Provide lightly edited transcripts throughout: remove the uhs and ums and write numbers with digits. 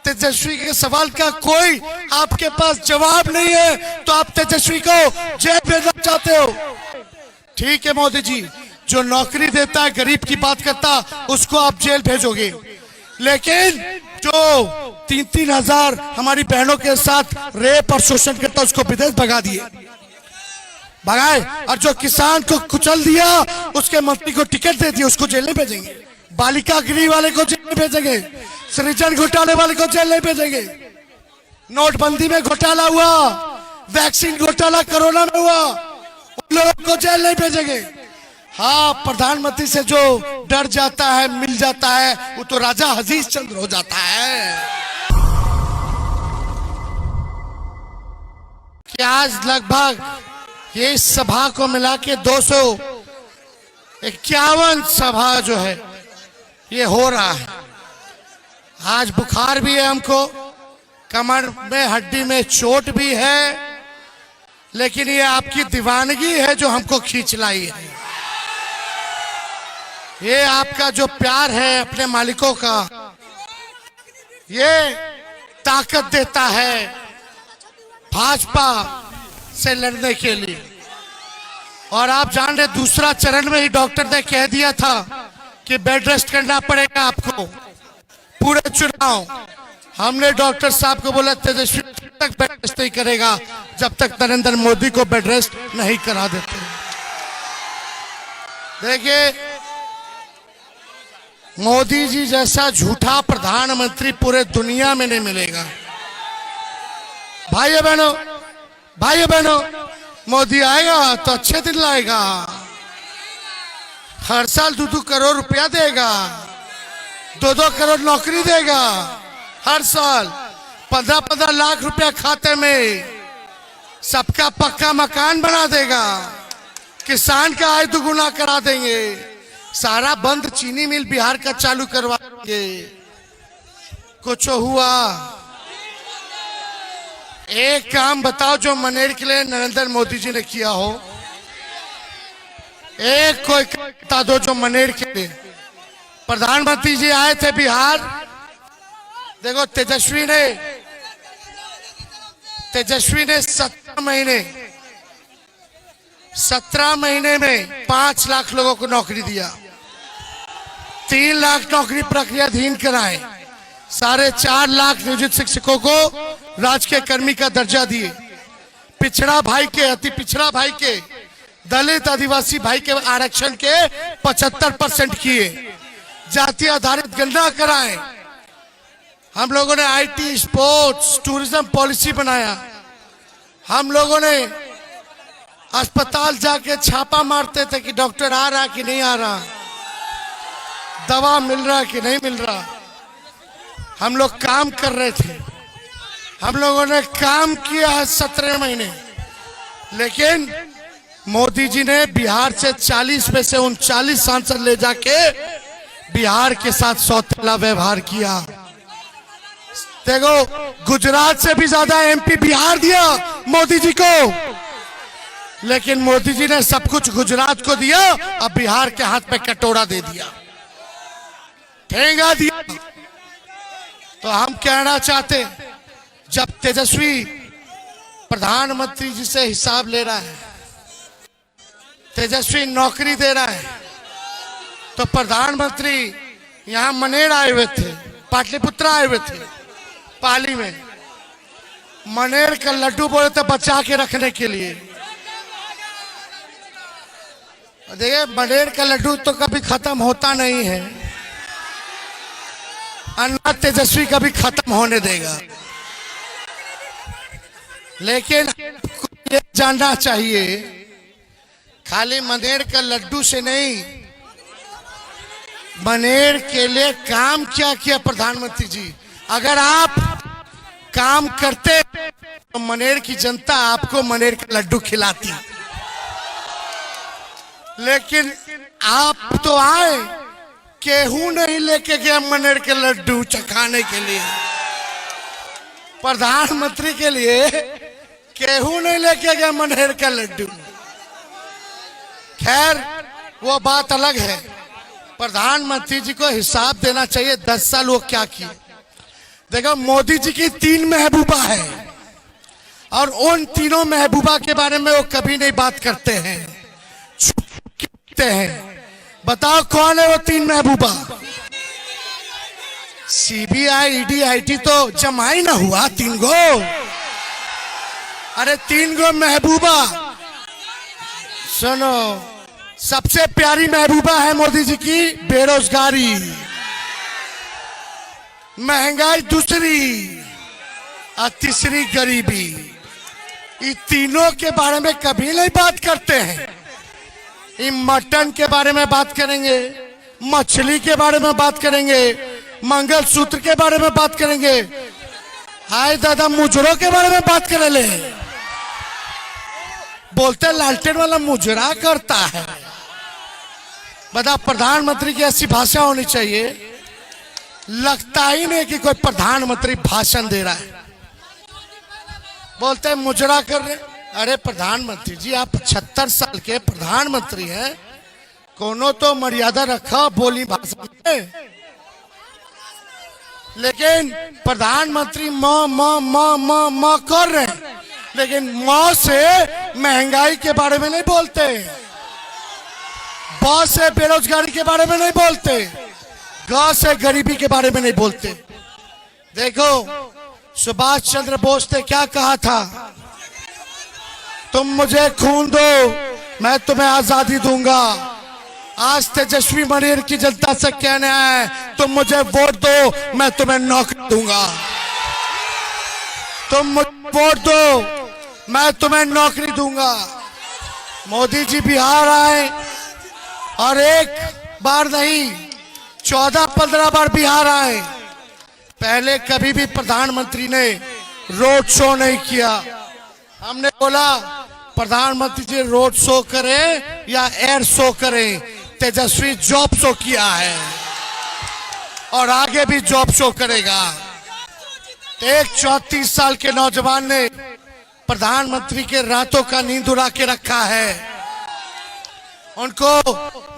तेजस्वी के सवाल का कोई आपके पास जवाब नहीं है तो आप तेजस्वी को जेल भेजना चाहते हो। ठीक है मोदी जी, जो नौकरी देता है, गरीब की बात करता, उसको आप जेल भेजोगे, लेकिन जो 3-3 हजार हमारी बहनों के साथ रेप और शोषण करता, उसको विदेश भगा दिए, भगाए। और जो किसान को कुचल दिया, उसके मंत्री को टिकट दे दिया, उसको जेल नहीं भेजेंगे। बालिका गृह वाले को जेल नहीं भेजेंगे, सृजन घोटाले वाले को जेल नहीं भेजेंगे। नोटबंदी में घोटाला हुआ, वैक्सीन घोटाला कोरोना में हुआ, उन लोगों को जेल नहीं भेजेंगे। हाँ, प्रधानमंत्री से जो डर जाता है, मिल जाता है, वो तो राजा हजीज चंद्र हो जाता है। कि आज लगभग ये सभा को मिला के 251 सभा जो है ये हो रहा है। आज बुखार भी है हमको, कमर में हड्डी में चोट भी है, लेकिन ये आपकी दीवानगी है जो हमको खींच लाई है। ये आपका जो प्यार है अपने मालिकों का, ये ताकत देता है भाजपा से लड़ने के लिए। और आप जान रहे, दूसरा चरण में ही डॉक्टर ने कह दिया था कि बेड रेस्ट करना पड़ेगा आपको पूरे चुनाव। हमने डॉक्टर साहब को बोला तेजस्वी तक बेड रेस्ट नहीं करेगा जब तक नरेंद्र मोदी को बेड रेस्ट नहीं करा देते। देखिए, मोदी जी जैसा झूठा प्रधानमंत्री पूरे दुनिया में नहीं मिलेगा। भाइयों बहनों, मोदी आएगा तो अच्छे दिन लाएगा। हर साल 2-2 करोड़ रुपया देगा, 2-2 करोड़ नौकरी देगा, हर साल 15-15 लाख रुपया खाते में, सबका पक्का मकान बना देगा, किसान का आय दुगुना करा देंगे, सारा बंद चीनी मिल बिहार का चालू करवा देंगे। कुछ हुआ? एक काम बताओ जो मनेर के लिए नरेंद्र मोदी जी ने किया हो। एक कोई बता दो जो मनेर के लिए। प्रधानमंत्री जी आए थे बिहार, देखो तेजस्वी ने 17 महीने में 5 लाख लोगों को नौकरी दिया, 3 लाख नौकरी प्रक्रियाधीन कराए, 4.5 लाख नियोजित शिक्षकों को राजकीय कर्मी का दर्जा दिए, पिछड़ा भाई के, अति पिछड़ा भाई के, दलित आदिवासी भाई के आरक्षण के 75% किए, जाति आधारित गणना कराए। हम लोगों ने आईटी, स्पोर्ट्स, टूरिज्म पॉलिसी बनाया। हम लोगों ने अस्पताल जाके छापा मारते थे कि डॉक्टर आ रहा कि नहीं आ रहा, दवा मिल रहा कि नहीं मिल रहा। हम लोग काम कर रहे थे, हम लोगों ने काम किया है 17 महीने। लेकिन मोदी जी ने बिहार से 40 में से 39 सांसद ले जाके बिहार के साथ सौतेला व्यवहार किया। देखो, गुजरात से भी ज्यादा एमपी बिहार दिया मोदी जी को, लेकिन मोदी जी ने सब कुछ गुजरात को दिया, अब बिहार के हाथ में कटोरा दे दिया, ठेंगा दिया। तो हम कहना चाहते, जब तेजस्वी प्रधानमंत्री जी से हिसाब ले रहा है, तेजस्वी नौकरी दे रहा है, तो प्रधानमंत्री यहां मनेर आए हुए थे, पाटलिपुत्र आए हुए थे, पाली में मनेर का लड्डू बोले थे बचा के रखने के लिए। देखिए, मनेर का लड्डू तो कभी खत्म होता नहीं है, अन्ना तेजस्वी कभी खत्म होने देगा। लेकिन ये जानना चाहिए, खाली मनेर का लड्डू से नहीं, मनेर के लिए काम क्या किया प्रधानमंत्री जी। अगर आप काम करते तो मनेर की जनता आपको मनेर का लड्डू खिलाती, लेकिन आप तो आए, केहू नहीं लेके गया मनेर के लड्डू चखाने के लिए। प्रधानमंत्री के लिए केहू नहीं लेके गया मनेर का लड्डू। खैर, वो बात अलग है। प्रधानमंत्री जी को हिसाब देना चाहिए 10 साल वो क्या किए। देखो, मोदी जी की 3 महबूबा है और उन तीनों महबूबा के बारे में वो कभी नहीं बात करते हैं, छुपते हैं। बताओ कौन है वो 3 महबूबा? सीबीआई, ईडी, आईटी तो जमा ही ना हुआ 3 गो। अरे 3 गो महबूबा। सुनो, सबसे प्यारी महबूबा है मोदी जी की बेरोजगारी, महंगाई दूसरी और तीसरी गरीबी। ये तीनों के बारे में कभी नहीं बात करते हैं। ये मटन के बारे में बात करेंगे, मछली के बारे में बात करेंगे, मंगलसूत्र के बारे में बात करेंगे, हाय दादा मुजरों के बारे में बात कर ले। बोलते लालटेन वाला मुजरा करता है। बता, प्रधानमंत्री की ऐसी भाषा होनी चाहिए, लगता ही नहीं कि कोई प्रधानमंत्री भाषण दे रहा है। बोलते हैं मुजरा कर रहे। अरे प्रधानमंत्री जी, आप 76 साल के प्रधानमंत्री हैं, कोनो तो मर्यादा रखा बोली भाषा में। लेकिन प्रधानमंत्री म कर रहे हैं, लेकिन म से महंगाई के बारे में नहीं बोलते, ब से बेरोजगारी के बारे में नहीं बोलते, ग से गरीबी के बारे में नहीं बोलते। देखो, सुभाष चंद्र बोस ने क्या कहा था? तुम मुझे खून दो, मैं तुम्हें आजादी दूंगा। आज तेजस्वी मनेर की जनता से कहना है, तुम मुझे वोट दो, मैं तुम्हें नौकरी दूंगा। तुम मुझे वोट दो, मैं तुम्हें नौकरी दूंगा। मोदी जी बिहार आए और एक बार नहीं 14-15 बार बिहार आए। पहले कभी भी प्रधानमंत्री ने रोड शो नहीं किया। हमने बोला प्रधानमंत्री जी रोड शो करें या एयर शो करें, तेजस्वी जॉब शो किया है और आगे भी जॉब शो करेगा। एक 34 साल के नौजवान ने प्रधानमंत्री के रातों का नींद उड़ा के रखा है। उनको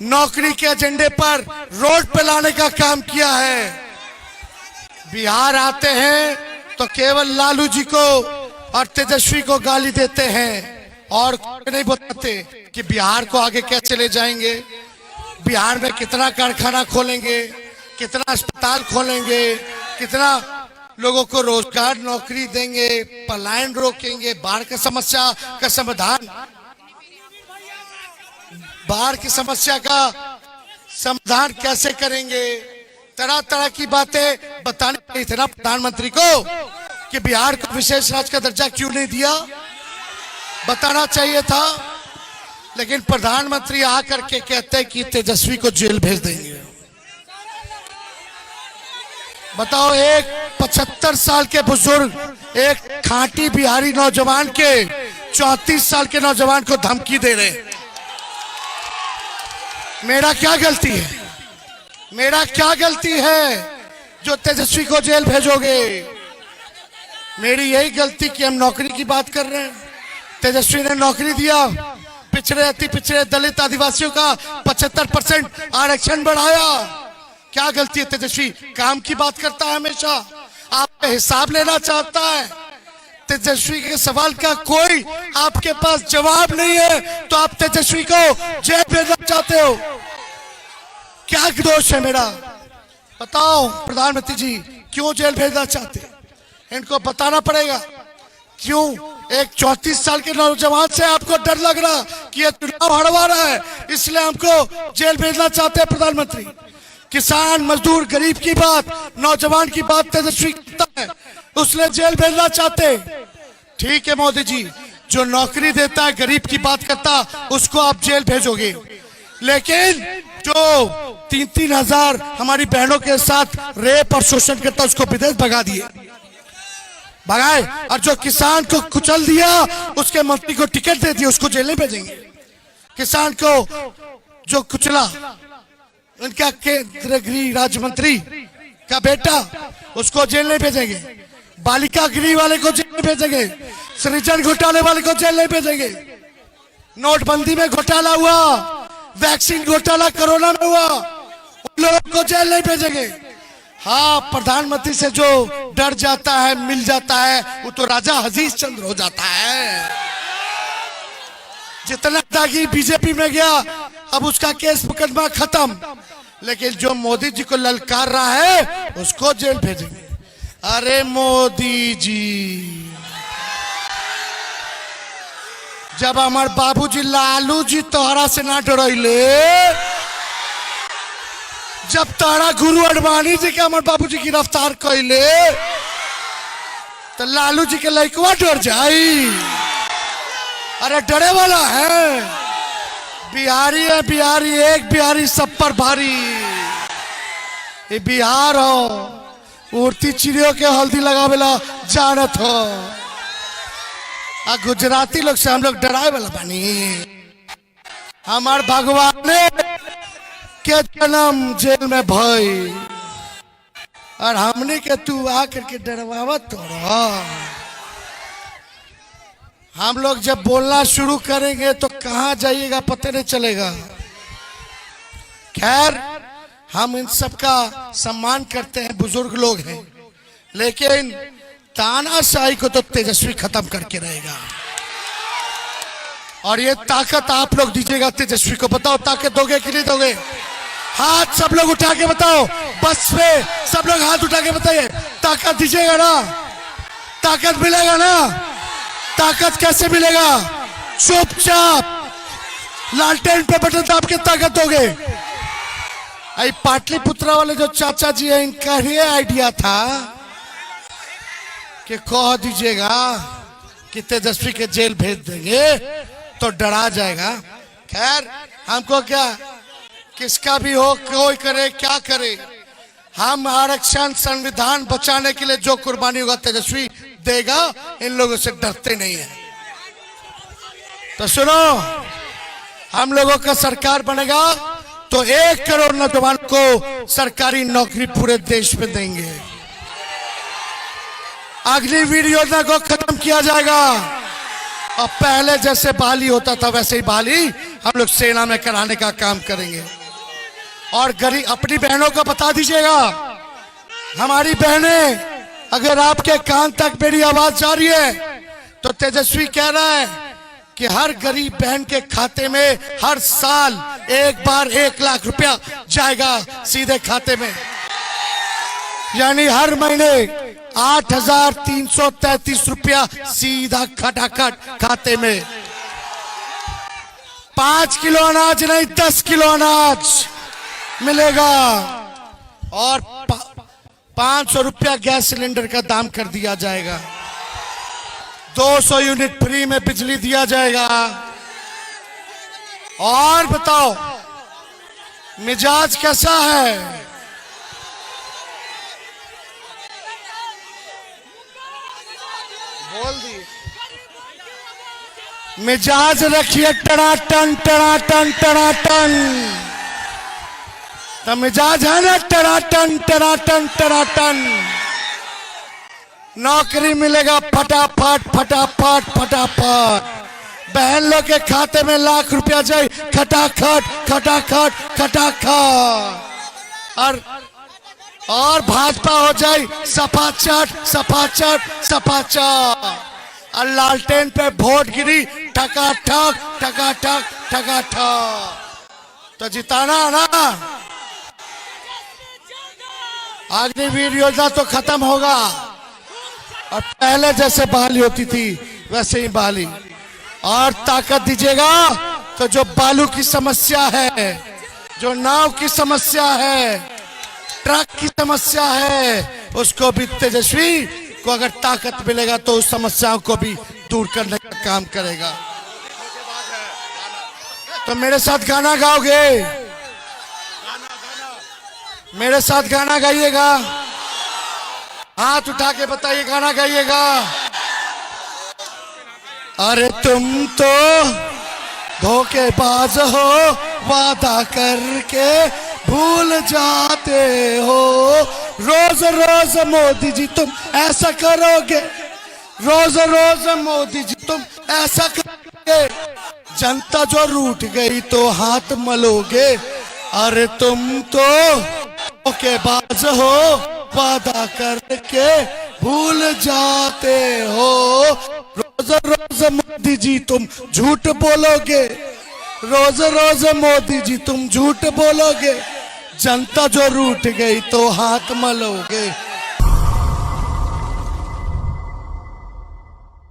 नौकरी के एजेंडे पर रोड पे लाने का काम किया है। बिहार आते हैं तो केवल लालू जी को और तेजस्वी को गाली देते हैं और नहीं बताते कि बिहार को आगे कैसे ले जाएंगे, बिहार में कितना कारखाना खोलेंगे, कितना अस्पताल खोलेंगे, कितना लोगों को रोजगार नौकरी देंगे, पलायन रोकेंगे, बाढ़ की समस्या का समाधान, बाढ़ की समस्या का समाधान कैसे करेंगे। तरह तरह की बातें बताने चाहिए थे ना प्रधानमंत्री को कि बिहार को विशेष राज्य का दर्जा क्यों नहीं दिया, बताना चाहिए था। लेकिन प्रधानमंत्री आकर के कहते हैं कि तेजस्वी को जेल भेज देंगे। बताओ, एक 75 साल के बुजुर्ग, एक खांटी बिहारी नौजवान के 34 साल के नौजवान को धमकी दे रहे। मेरा क्या गलती है? मेरा क्या गलती है जो तेजस्वी को जेल भेजोगे? मेरी यही गलती कि हम नौकरी की बात कर रहे हैं। तेजस्वी ने नौकरी दिया, पिछड़े अति पिछड़े दलित आदिवासियों का 75% आरक्षण बढ़ाया। क्या गलती है? तेजस्वी काम की बात करता है हमेशा, आपका हिसाब लेना चाहता है। तेजस्वी के सवाल का कोई आपके पास जवाब नहीं है तो आप तेजस्वी को जेल भेजना चाहते हो। क्या दोष है मेरा? बताओ प्रधानमंत्री जी, क्यों जेल भेजना चाहते? इनको बताना पड़ेगा क्यों। एक 34 साल के नौजवान से आपको डर लग रहा कि ये चुनाव हरवा रहा है, इसलिए हमको जेल भेजना चाहते हैं प्रधानमंत्री। किसान मजदूर गरीब की बात, नौजवान की बात तेजस्वी करता है, उसने जेल भेजना चाहते। ठीक है मोदी जी, जो नौकरी देता है गरीब की बात करता उसको आप जेल भेजोगे, लेकिन जो 3-3 हजार हमारी बहनों के साथ रेप और शोषण करता उसको विदेश भगा दिए, भगाए। और जो किसान को कुचल दिया उसके मंत्री को टिकट दे दिया, उसको जेल नहीं भेजेंगे। किसान को जो कुचला, उनका केंद्रीय गृह राज्य मंत्री का बेटा, उसको जेल नहीं भेजेंगे। बालिका गृह वाले को जेल नहीं भेजेंगे। सृजन घोटाले वाले को जेल नहीं भेजेंगे। नोटबंदी में घोटाला हुआ, वैक्सीन घोटाला कोरोना में हुआ, उन लोगों को जेल नहीं भेजेंगे। हाँ, प्रधानमंत्री से जो डर जाता है मिल जाता है वो तो राजा हजीज चंद्र हो जाता है। जितना दागी बीजेपी में गया अब उसका केस मुकदमा खत्म, लेकिन जो मोदी जी को ललकार रहा है उसको जेल भेजेंगे। अरे मोदी जी, जब हमारे बाबूजी लालू जी तोहरा से ना डरैले, जब तारा गुरु अडवाणी जी के हमारे बाबूजी गिरफ्तार कैले तो लालू जी के लड़कवा डर जाई। अरे डरे वाला है, बिहारी है बिहारी, एक बिहारी सब पर भारी। ये बिहार हो, उड़ती चिड़ियों के हल्दी लगावेला जानत हो। गुजराती लोग से हम लोग डराए वाला बानी। हमार भगवान ने के जन्म जेल में भई और हमने के तू आकर के डरवावत तोड़ा। हम लोग जब बोलना शुरू करेंगे तो कहां जाइएगा पता नहीं चलेगा। खैर, हम इन सब का सम्मान करते हैं, बुजुर्ग लोग हैं, लेकिन तानाशाही को तो तेजस्वी खत्म करके रहेगा। और ये ताकत आप लोग दीजिएगा तेजस्वी को। बताओ ताकत दोगे कि नहीं दोगे? हाथ सब लोग उठा के बताओ, बस पे सब लोग हाथ उठा के बताइए। ताकत दीजिएगा ना? ताकत मिलेगा ना? ताकत कैसे मिलेगा? चुपचाप लालटेन पे बटन दाब के ताकत दोगे। आई पाटलिपुत्रा वाले जो चाचा जी है, इनका ही आइडिया था कि कह दीजिएगा कि तेजस्वी के जेल भेज देंगे तो डरा जाएगा। खैर, हमको क्या, किसका भी हो, कोई करे क्या करे, हम आरक्षण संविधान बचाने के लिए जो कुर्बानी होगा तेजस्वी देगा। इन लोगों से डरते नहीं है। तो सुनो, हम लोगों का सरकार बनेगा तो 1 करोड़ नौजवान को सरकारी नौकरी पूरे देश में देंगे। अग्निवीर योजना को खत्म किया जाएगा। अब पहले जैसे बहाली होता था वैसे ही बहाली हम लोग सेना में कराने का काम करेंगे। और गरीब अपनी बहनों को बता दीजिएगा, हमारी बहनें, अगर आपके कान तक मेरी आवाज जा रही है तो तेजस्वी कह रहा है कि हर गरीब बहन के खाते में हर साल एक बार 1 लाख रुपया जाएगा सीधे खाते में। यानी हर महीने 8,333 रुपया सीधा खटाखट खाते में। 5 किलो अनाज नहीं 10 किलो अनाज मिलेगा। और 500 रुपया गैस सिलेंडर का दाम कर दिया जाएगा। 200 यूनिट फ्री में बिजली दिया जाएगा। और बताओ मिजाज कैसा है? बोल दी मिजाज रखिए टनाटन टनाटन टनाटन। तो मिजाज है ना टनाटन टनाटन टनाटन। नौकरी मिलेगा फटाफट फटाफट फटाफट। बहन लोग के खाते में लाख रुपया जाए खटाखट खटाखट खटाखट। और भाजपा हो जाए सपाचट सपाचट सपाचट। और लालटेन पे वोट गिरी ठकाठक ठकाठक ठकाठक। तो जिताना ना। अग्निवीर योजना तो खत्म होगा और पहले जैसे बहाली होती थी वैसे ही बहाली। और ताकत दीजिएगा तो जो बालू की समस्या है, जो नाव की समस्या है, ट्रक की समस्या है, उसको भी तेजस्वी को अगर ताकत मिलेगा तो उस समस्याओं को भी दूर करने का काम करेगा। तो मेरे साथ गाना गाओगे? मेरे साथ गाना गाइएगा। हाथ उठा के बताइए गाना गाइएगा। अरे तुम तो धोखेबाज हो, वादा करके भूल जाते हो। रोज रोज मोदी जी तुम ऐसा करोगे, रोज रोज मोदी जी तुम ऐसा करोगे। जनता जो रूठ गई तो हाथ मलोगे। अरे तुम तो धोखेबाज हो, वादा करके भूल जाते हो। रोज रोज मोदी जी तुम झूठ बोलोगे, रोज रोज मोदी जी तुम झूठ बोलोगे, जनता जो रूठ गई तो हाथ मलोगे।